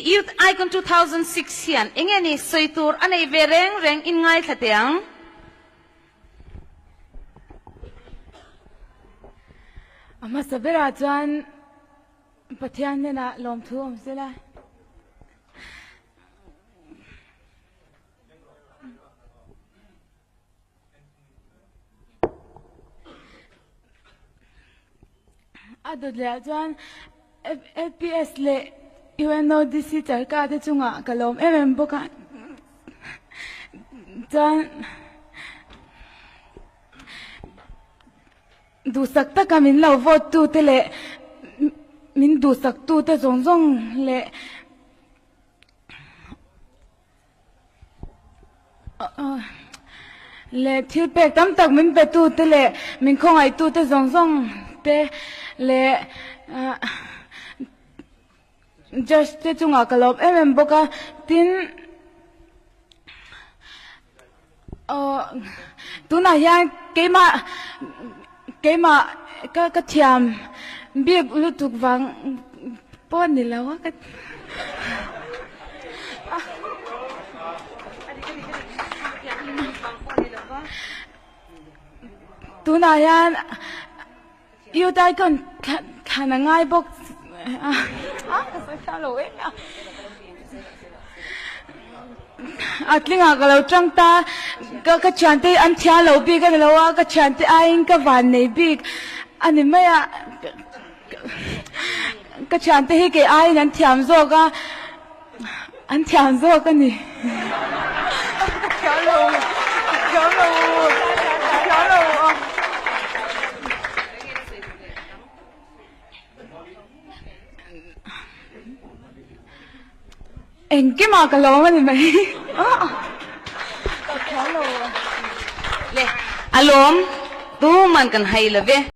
Youth Icon 2006 yan, ingeni soitur anay vereng reng ingay thatiang. Ama sabera chuan pathian nena lawmthu om sela adodle chuan FPS le UNODC charka te chunga kalom boka chuan du sakta kamin lo vote tu te le min du sak tu te zong zong le le thil pek tam tak min pe tu te le min khong ai tu te zong zong te le just te chunga kalop boka tin tuna hian keima ka thiam biak lutuk wang pon ni lawa ka tuna hian yêu tai kon khana ngai bok atlinga kalau trangta ka chante an thia lo bi ka lawa ka chante ain ka van nei bi ani maya ka chante hi ke ai nan thiam zo ka an thiam zo ka ni chalo anh cái mà cái lỗ mà thì mày Le alom tu man kan hay la ve